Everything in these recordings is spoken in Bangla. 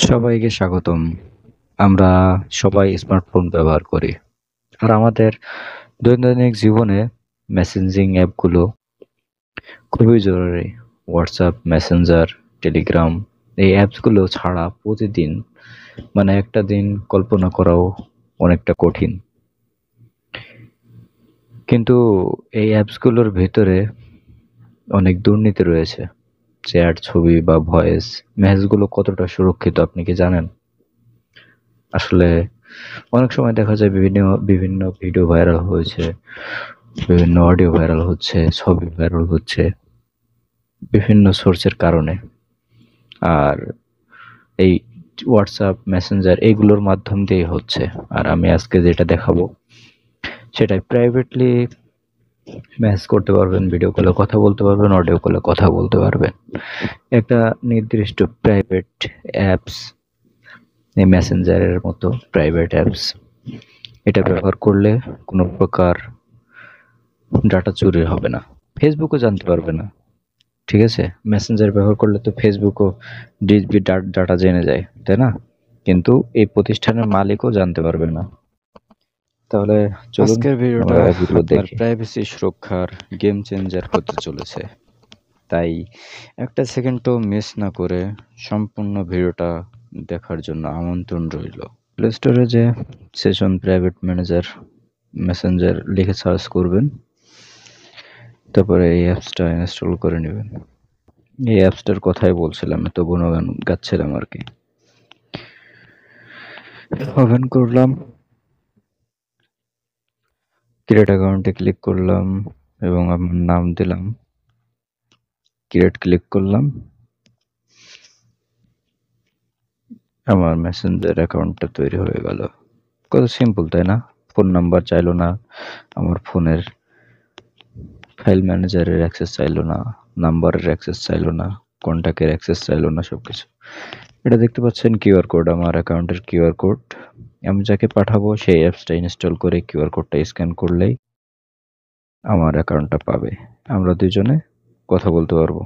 সবাইকে স্বাগতম। আমরা সবাই স্মার্টফোন ব্যবহার করি। আর আমাদের দৈনন্দিন জীবনে মেসেঞ্জিং অ্যাপগুলো খুবই জরুরি। WhatsApp, Messenger, Telegram এই অ্যাপসগুলো ছাড়া প্রতিদিন একটা দিন কল্পনা করাও অনেকটা কঠিন। কিন্তু এই অ্যাপসগুলোর ভেতরে অনেক দুর্নীতি রয়েছে। চ্যাট, ছবি বা ভয়েস মেসেজগুলো কতটা সুরক্ষিত আপনি কি জানেন? আসলে অনেক সময় দেখা যায় বিভিন্ন বিভিন্ন ভিডিও ভাইরাল হয়েছে, বিভিন্ন অডিও ভাইরাল হচ্ছে, ছবি ভাইরাল হচ্ছে বিভিন্ন সোর্সের কারণে। আর এই হোয়াটসঅ্যাপ, মেসেঞ্জার এইগুলোর মাধ্যম দিয়ে হচ্ছে। আর আমি আজকে যেটা দেখাবো সেটাই প্রাইভেটলি মেসেজ করতে পারবেন, ভিডিও কলে কথা বলতে পারবেন, অডিও কলে কথা বলতে পারবেন। একটা নির্দিষ্ট প্রাইভেট অ্যাপস, এই মেসেঞ্জারের মতো প্রাইভেট অ্যাপস, এটা ব্যবহার করলে কোনো প্রকার ডাটা চুরি হবে না, ফেসবুকও জানতে পারবে না। ঠিক আছে, মেসেঞ্জার ব্যবহার করলে তো ফেসবুকও ডিসবি ডাটা জেনে যায়, তাই না? কিন্তু এই প্রতিষ্ঠানের মালিকও জানতে পারবে না। তাহলে চলুন আজকের ভিডিওটা আমরা অ্যাপগুলো আপনার দেখি। প্রাইভেসি সুরক্ষার গেম চেঞ্জার হতে চলেছে, তাই একটা সেকেন্ডও মিস না করে সম্পূর্ণ ভিডিওটা দেখার জন্য আমন্ত্রণ রইল। প্লে স্টোরে যে সেশন প্রাইভেট ম্যানেজার মেসেঞ্জার লিখে সার্চ করবেন, তারপরে এই অ্যাপসটা ইনস্টল করে নেবেন। এই অ্যাপসটার কথাই বলছিলাম, এত গুণগান গাচ্ছিলাম আর কি। ওপেন করলাম, ক্রিয়েট অ্যাকাউন্টে ক্লিক করলাম এবং আমার নাম দিলাম, ক্রিয়েট ক্লিক করলাম। আমার মেসেঞ্জার অ্যাকাউন্টটা তৈরি হয়ে গেল। কত সিম্পল, তাই না? ফোন নাম্বার চাইলো না, আমার ফোনের ফাইল ম্যানেজারের অ্যাক্সেস চাইলো না, নাম্বারের অ্যাক্সেস চাইলো না, কন্ট্যাক্টের অ্যাক্সেস চাইলো না, সবকিছু। এটা দেখতে পাচ্ছেন কিউআর কোড, আমার অ্যাকাউন্টের কিউআর কোড। আমি যাকে পাঠাবো সেই অ্যাপসটা ইনস্টল করে কিউআর কোডটা স্ক্যান করলেই আমার অ্যাকাউন্টটা পাবে। আমরা দুজনে কথা বলতে পারবো,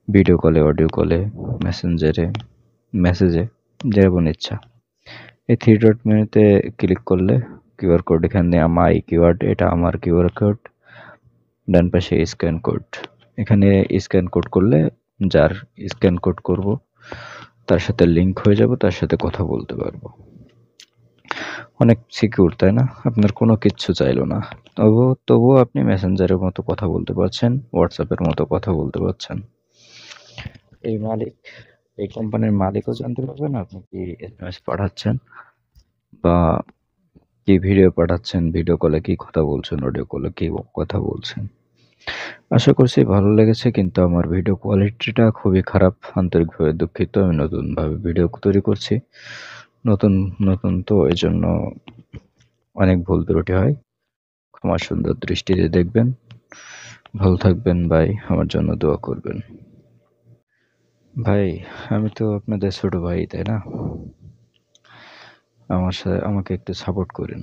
ভিডিও কলে, অডিও কলে, মেসেঞ্জারে, মেসেজে, যেমন ইচ্ছা। এই থ্রি ডট মেনুতে ক্লিক করলে কিউআর কোড, এখানে আমার কিওয়ার্ড, এটা আমার কিউআর কোড, ডান পাশে স্ক্যান কোড। এখানে স্ক্যান কোড করলে যার স্ক্যান কোড করব তার সাথে লিংক হয়ে যাব, তার সাথে কথা বলতে পারবো। অনেক সিকিউর, তাই না? আপনার কোনো কিচ্ছু চাইলো না, তবুও আপনি মেসেঞ্জারের মতো কথা বলতে পারছেন, হোয়াটসঅ্যাপের মতো কথা বলতে পারছেন। এই কোম্পানির মালিকও জানতে পারবে না আপনি কি এসএমএস পাঠাচ্ছেন বা কি ভিডিও পাঠাচ্ছেন, ভিডিও কলে কি কথা বলছেন, অডিও কলে কি কথা বলছেন। আশা করছি ভালো লেগেছে, কিন্তু আমার ভিডিও কোয়ালিটিটা খুবই খারাপ। আন্তরিকভাবে দুঃখিত। আমি নতুনভাবে ভিডিও তৈরি করছি, নতুন নতুন তো এই জন্য অনেক ভুল ত্রুটি হয়। ক্ষমা সুন্দর দৃষ্টিতে দেখবেন। ভালো থাকবেন ভাই, আমার জন্য দোয়া করবেন। ভাই, আমি তো আপনাদের ছোট ভাই, তাই না? আমাকে একটু সাপোর্ট করেন।